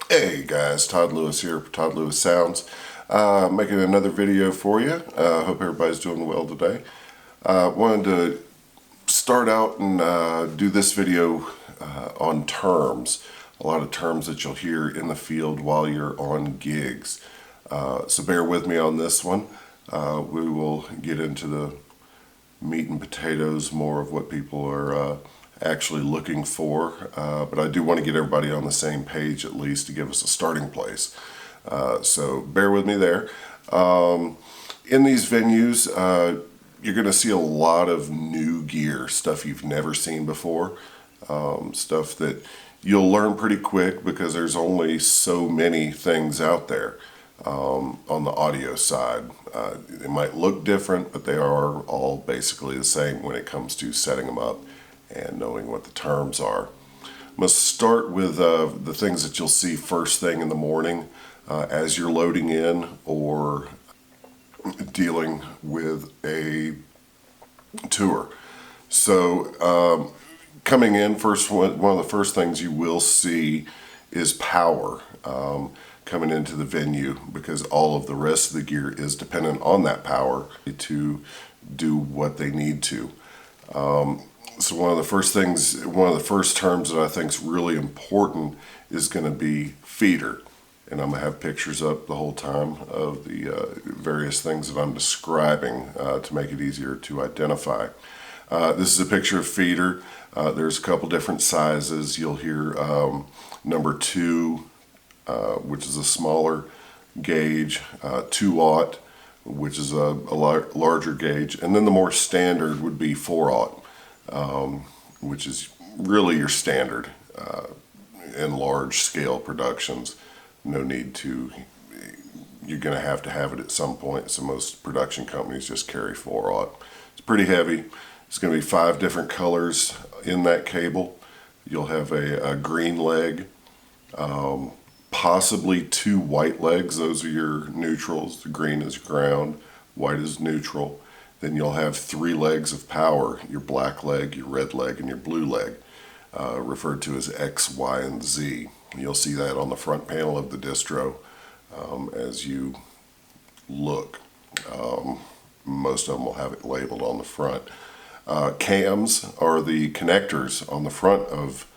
Hey guys, Todd Lewis here, Todd Lewis Sounds. Making another video for you. Hope everybody's doing well today. Wanted to start out and do this video on terms. A lot of terms that you'll hear in the field while you're on gigs. So bear with me on this one. We will get into the meat and potatoes, more of what people are actually looking for, but I do want to get everybody on the same page at least to give us a starting place. So bear with me there. In these venues, you're going to see a lot of new gear, stuff you've never seen before, stuff that you'll learn pretty quick because there's only so many things out there. On the audio side, it might look different, but they are all basically the same when it comes to setting them up and knowing what the terms are. I'm going to start with the things that you'll see first thing in the morning as you're loading in or dealing with a tour. So coming in, one of the first things you will see is power coming into the venue, because all of the rest of the gear is dependent on that power to do what they need to. So one of the first terms that I think is really important is going to be feeder. And I'm going to have pictures up the whole time of the various things that I'm describing to make it easier to identify. This is a picture of feeder. There's a couple different sizes. You'll hear number 2, which is a smaller gauge, 2/0, which is a larger gauge, and then the more standard would be 4/0, which is really your standard in large scale productions. No need to, you're going to have it at some point, so most production companies just carry 4/0. It's pretty heavy. It's going to be 5 different colors in that cable. You'll have a green leg, possibly 2 white legs. Those are your neutrals. The green is ground, white is neutral. Then you'll have 3 legs of power: your black leg, your red leg, and your blue leg, referred to as X, Y, and Z. You'll see that on the front panel of the distro as you look. Most of them will have it labeled on the front. Cams are the connectors on the front of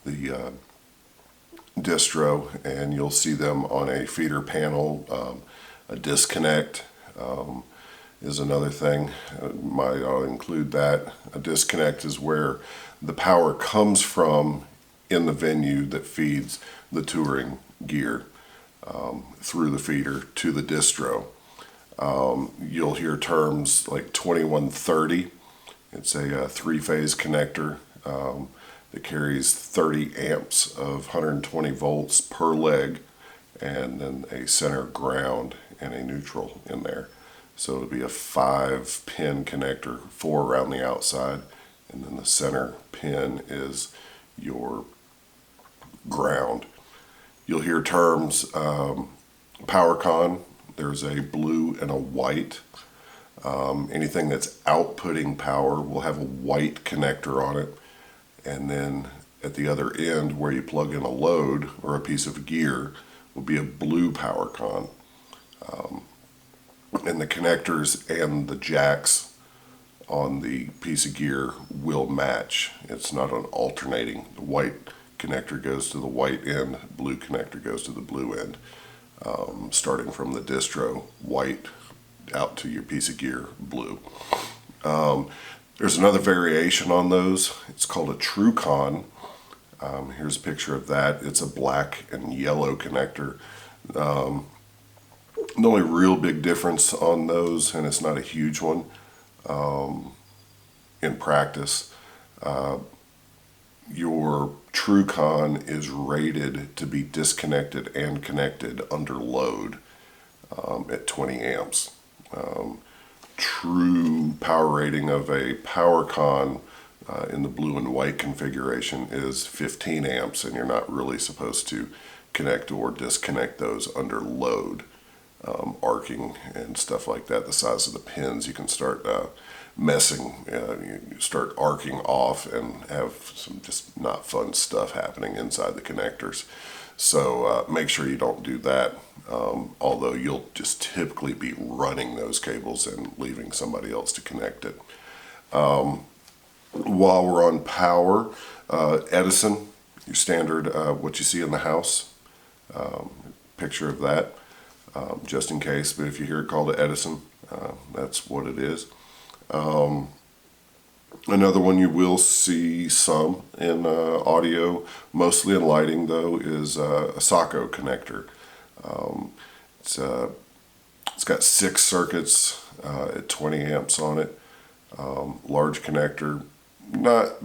the distro, and you'll see them on a feeder panel. A disconnect is another thing. I'll include that. A disconnect is where the power comes from in the venue that feeds the touring gear through the feeder to the distro. You'll hear terms like 2130. It's a 3-phase connector that carries 30 amps of 120 volts per leg, and then a center ground and a neutral in there. So it'll be a 5-pin connector, 4 around the outside, and then the center pin is your ground. You'll hear terms PowerCon. There's a blue and a white. Anything that's outputting power will have a white connector on it, and then at the other end where you plug in a load or a piece of gear will be a blue PowerCon. And the connectors and the jacks on the piece of gear will match. It's not an alternating. The white connector goes to the white end, blue connector goes to the blue end. Starting from the distro, white, out to your piece of gear, blue. There's another variation on those. It's called a TrueCon. Here's a picture of that. It's a black and yellow connector. The only real big difference on those, and it's not a huge one in practice, your TrueCon is rated to be disconnected and connected under load at 20 amps. True power rating of a PowerCon in the blue and white configuration is 15 amps, and you're not really supposed to connect or disconnect those under load. Arcing and stuff like that, the size of the pins, you can start messing, you start arcing off and have some just not fun stuff happening inside the connectors. So make sure you don't do that, although you'll just typically be running those cables and leaving somebody else to connect it. While we're on power, Edison, your standard, what you see in the house, picture of that, just in case, but if you hear it called an Edison, that's what it is. Another one you will see some in audio, mostly in lighting though, is a Socko connector. It's, it's got 6 circuits at 20 amps on it, large connector. Not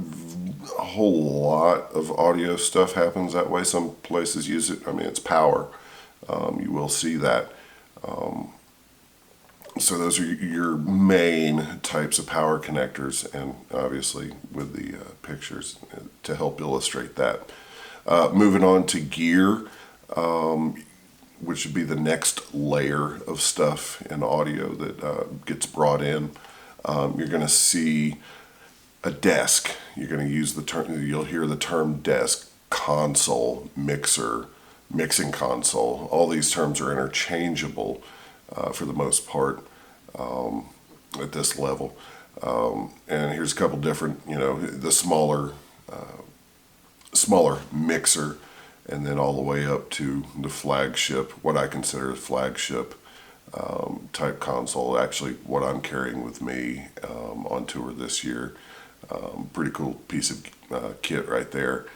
a whole lot of audio stuff happens that way. Some places use it. I mean, it's power. You will see that. So those are your main types of power connectors, and obviously with the pictures to help illustrate that. Moving on to gear, which would be the next layer of stuff in audio that gets brought in. You're going to see a desk. You're going to use the term, you'll hear the term desk, console, mixer, mixing console. All these terms are interchangeable for the most part at this level. And here's a couple different, the smaller mixer, and then all the way up to the flagship, what I consider a flagship type console. Actually, what I'm carrying with me on tour this year. Pretty cool piece of kit right there.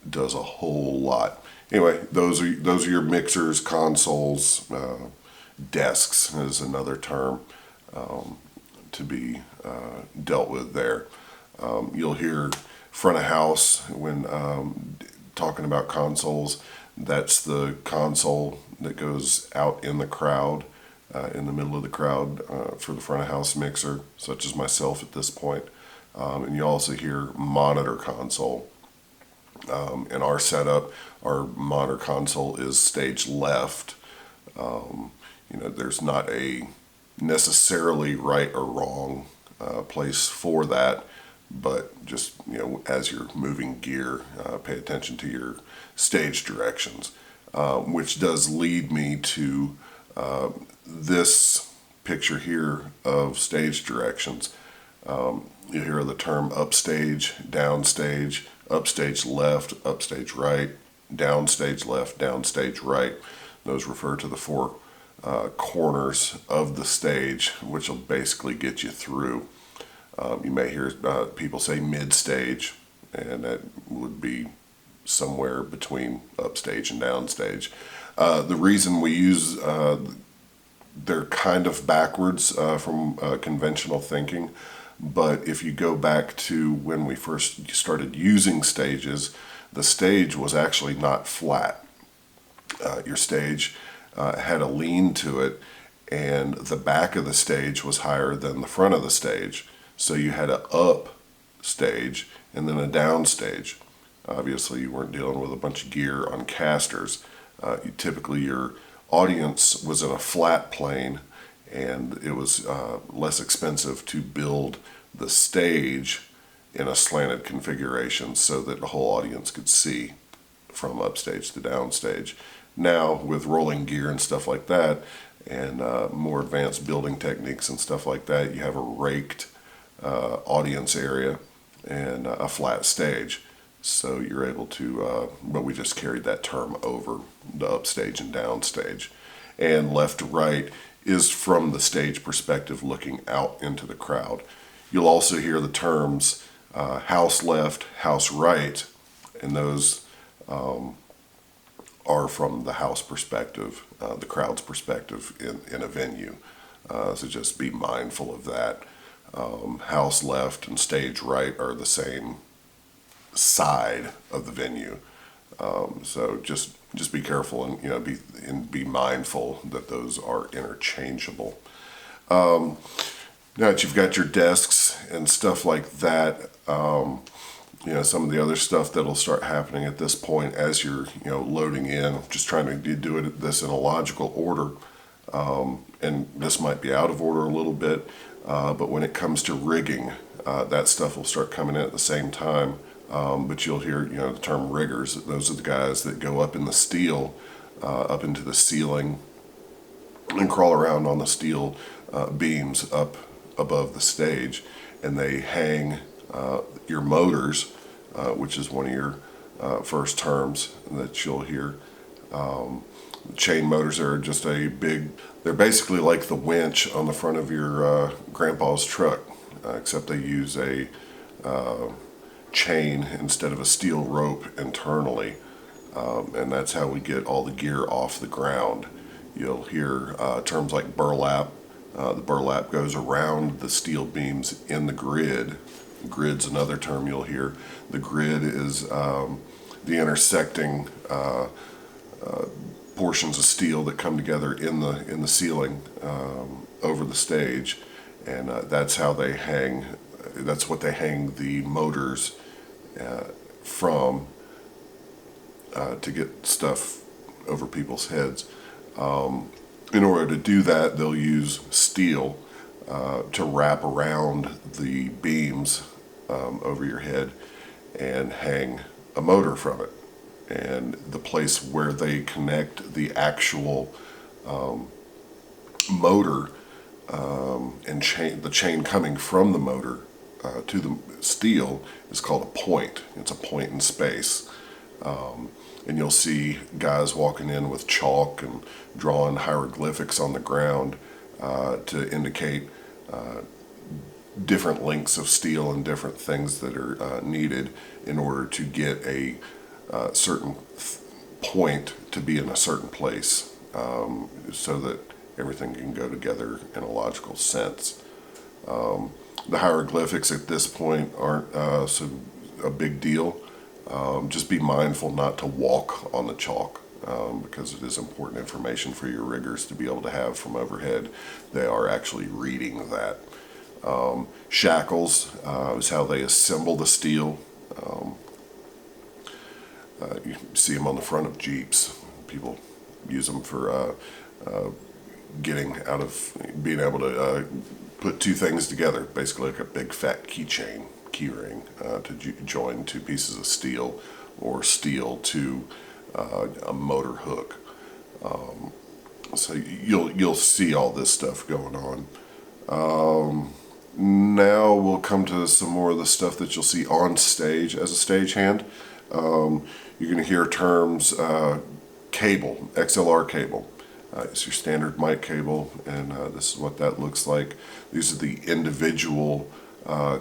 Does a whole lot. Anyway, those are your mixers, consoles, desks is another term to be dealt with there. You'll hear front of house when talking about consoles. That's the console that goes out in the crowd, in the middle of the crowd for the front of house mixer, such as myself at this point. And you also hear monitor console. In our setup, our monitor console is stage left. There's not a necessarily right or wrong place for that, but just, as you're moving gear, pay attention to your stage directions, which does lead me to this picture here of stage directions. You hear the term upstage, downstage, upstage left, upstage right, downstage left, downstage right. Those refer to the 4 corners of the stage, which will basically get you through. You may hear people say mid-stage, and that would be somewhere between upstage and downstage. The reason we use, they're kind of backwards from conventional thinking. But if you go back to when we first started using stages, the stage was actually not flat. Your stage had a lean to it, and the back of the stage was higher than the front of the stage. So you had an up stage and then a down stage. Obviously, you weren't dealing with a bunch of gear on casters. Typically, your audience was in a flat plane, and it was less expensive to build the stage in a slanted configuration so that the whole audience could see from upstage to downstage. Now, with rolling gear and stuff like that, and more advanced building techniques and stuff like that, you have a raked audience area and a flat stage. So you're able to, but we just carried that term over the upstage and downstage. And left to right is from the stage perspective looking out into the crowd. You'll also hear the terms house left, house right, and those are from the house perspective, the crowd's perspective in a venue. So just be mindful of that. House left and stage right are the same side of the venue. So just be careful and be mindful that those are interchangeable. Now that you've got your desks and stuff like that, some of the other stuff that'll start happening at this point as you're loading in, just trying to do this in a logical order, and this might be out of order a little bit, but when it comes to rigging, that stuff will start coming in at the same time. But you'll hear, the term riggers. Those are the guys that go up in the steel, up into the ceiling, and crawl around on the steel beams up above the stage, and they hang your motors, which is one of your first terms that you'll hear. Chain motors are just they're basically like the winch on the front of your grandpa's truck, except they use a chain instead of a steel rope internally, and that's how we get all the gear off the ground. You'll hear terms like burlap. The burlap goes around the steel beams in the grid. Grid's another term you'll hear. The grid is the intersecting portions of steel that come together in the ceiling over the stage, and that's how they hang. That's what they hang the motors from to get stuff over people's heads. In order to do that, they'll use steel to wrap around the beams over your head and hang a motor from it. And the place where they connect the actual motor and the chain coming from the motor to the steel is called a point. It's a point in space. And you'll see guys walking in with chalk and drawing hieroglyphics on the ground to indicate different lengths of steel and different things that are needed in order to get a certain point to be in a certain place, so that everything can go together in a logical sense. The hieroglyphics at this point aren't a big deal. Just be mindful not to walk on the chalk, because it is important information for your riggers to be able to have from overhead. They are actually reading that. Shackles is how they assemble the steel. You see them on the front of Jeeps. People use them for getting out of being able to put two things together, basically like a big fat keychain, key ring, to join two pieces of steel or steel to a motor hook. So you'll see all this stuff going on. Now we'll come to some more of the stuff that you'll see on stage as a stagehand. You're going to hear terms cable, XLR cable. It's your standard mic cable, and this is what that looks like. These are the individual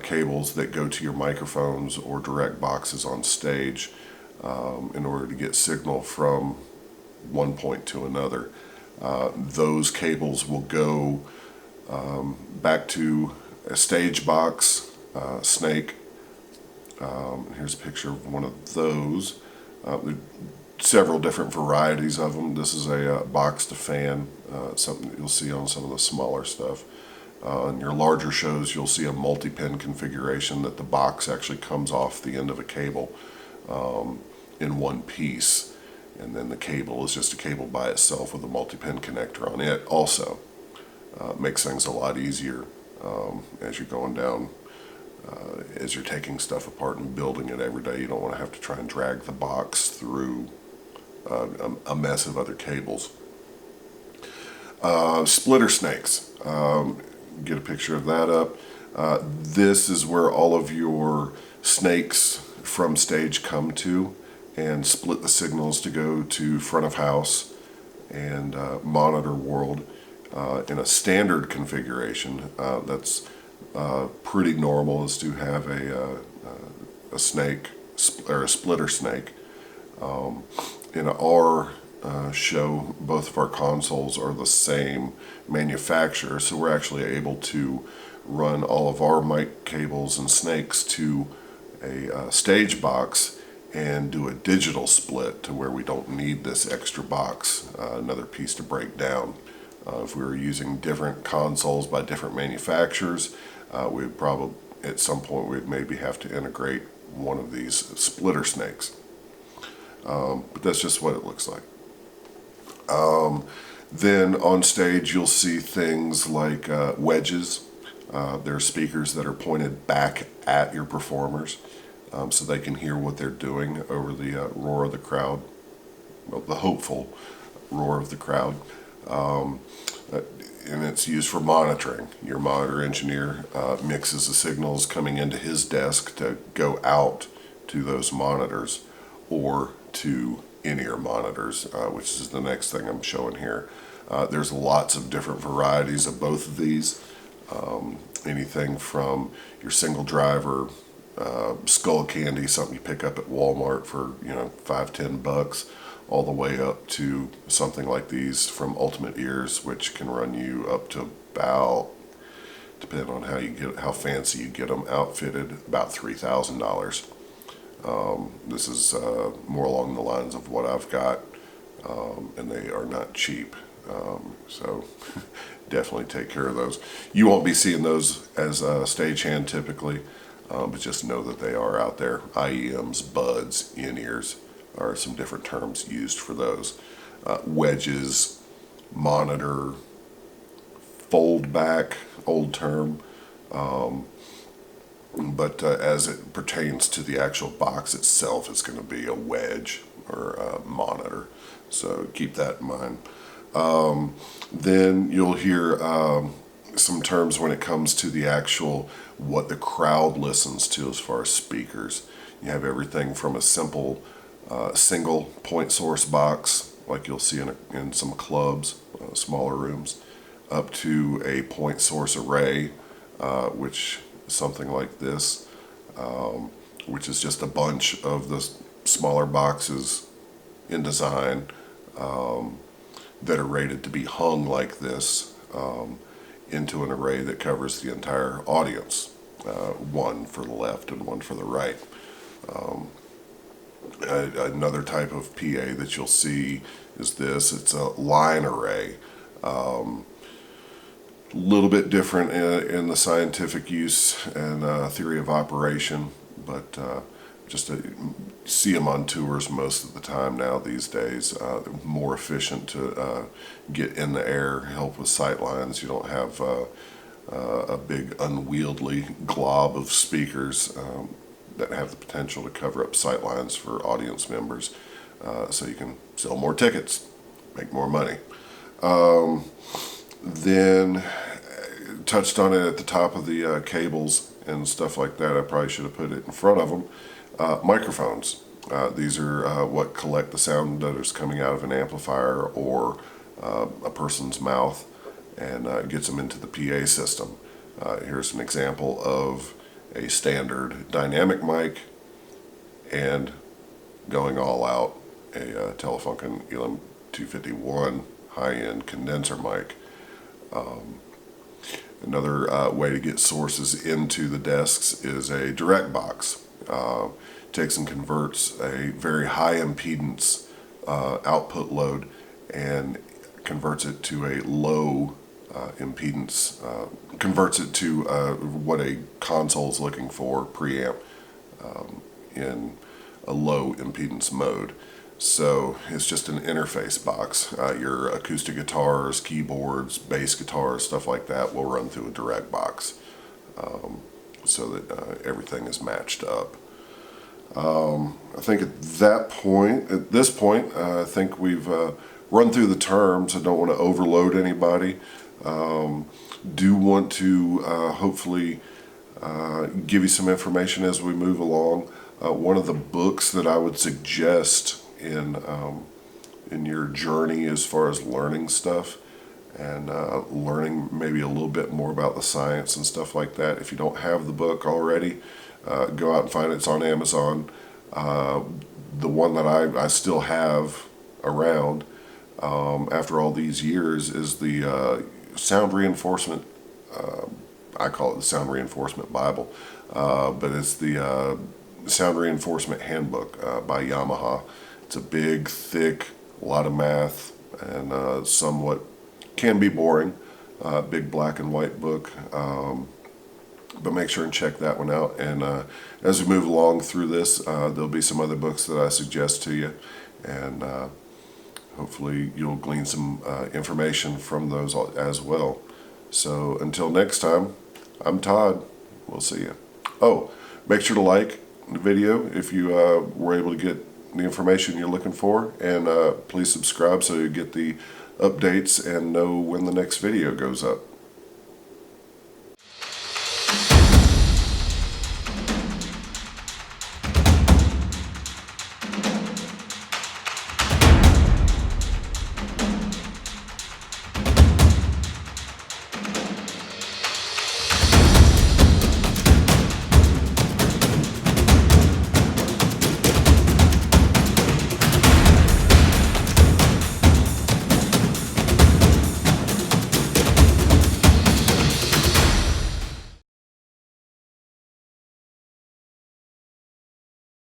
cables that go to your microphones or direct boxes on stage in order to get signal from one point to another. Those cables will go back to a stage box, snake. Here's a picture of one of those. There are several different varieties of them. This is a box to fan, something that you'll see on some of the smaller stuff. In your larger shows, you'll see a multi-pin configuration that the box actually comes off the end of a cable in one piece, and then the cable is just a cable by itself with a multi-pin connector on it. Also makes things a lot easier as you're going down, as you're taking stuff apart and building it every day. You don't want to have to try and drag the box through a mess of other cables. Splitter snakes. Get a picture of that up. This is where all of your snakes from stage come to and split the signals to go to front of house and monitor world in a standard configuration. That's pretty normal, is to have a snake or a splitter snake. In our show, both of our consoles are the same manufacturer, so we're actually able to run all of our mic cables and snakes to a stage box and do a digital split to where we don't need this extra box, another piece to break down. If we were using different consoles by different manufacturers, we'd probably at some point we'd maybe have to integrate one of these splitter snakes. But that's just what it looks like. Then on stage you'll see things like wedges. They're speakers that are pointed back at your performers, so they can hear what they're doing over the roar of the crowd, well, the hopeful roar of the crowd. And it's used for monitoring. Your monitor engineer mixes the signals coming into his desk to go out to those monitors or to in-ear monitors, which is the next thing I'm showing here. There's lots of different varieties of both of these. Anything from your single driver skull candy, something you pick up at Walmart for $5-10, all the way up to something like these from Ultimate Ears, which can run you up to about, depending on how fancy you get them outfitted, about $3,000. This is more along the lines of what I've got, and they are not cheap. So definitely take care of those. You won't be seeing those as a stagehand typically, but just know that they are out there. IEMs, buds, in-ears are some different terms used for those. Wedges, monitor, fold back, old term. But as it pertains to the actual box itself, it's going to be a wedge or a monitor. So keep that in mind. Then you'll hear some terms when it comes to the actual what the crowd listens to as far as speakers. You have everything from a simple single point source box, like you'll see in some clubs, smaller rooms, up to a point source array, which is something like this, which is just a bunch of the smaller boxes in design that are rated to be hung like this into an array that covers the entire audience, one for the left and one for the right. Another type of PA that you'll see is this. It's a line array. Little bit different in the scientific use and theory of operation, but just to see them on tours most of the time now these days. They're more efficient to get in the air, help with sight lines. You don't have a big unwieldy glob of speakers that have the potential to cover up sight lines for audience members, so you can sell more tickets, make more money. Then touched on it at the top of the cables and stuff like that. I probably should have put it in front of them. Microphones. These are what collect the sound that is coming out of an amplifier or a person's mouth and gets them into the PA system. Here's an example of a standard dynamic mic and going all out a Telefunken Elam 251 high-end condenser mic. Another way to get sources into the desks is a direct box. Takes and converts a very high impedance output load and converts it to a low impedance, converts it to what a console is looking for, preamp, in a low impedance mode. So it's just an interface box. Your acoustic guitars, keyboards, bass guitars, stuff like that will run through a direct box, so that everything is matched up. I think at this point, I think we've run through the terms. I don't want to overload anybody. Do want to hopefully give you some information as we move along. One of the books that I would suggest in your journey as far as learning stuff and learning maybe a little bit more about the science and stuff like that. If you don't have the book already, go out and find it. It's on Amazon. The one that I still have around after all these years is the sound reinforcement. I call it the sound reinforcement Bible, but it's the sound reinforcement handbook by Yamaha. It's a big, thick, a lot of math, and somewhat can be boring. Big black and white book. But make sure and check that one out. And as we move along through this, there'll be some other books that I suggest to you, and hopefully you'll glean some information from those as well. So until next time, I'm Todd. We'll see you. Oh, make sure to like, the video if you were able to get the information you're looking for, and please subscribe so you get the updates and know when the next video goes up.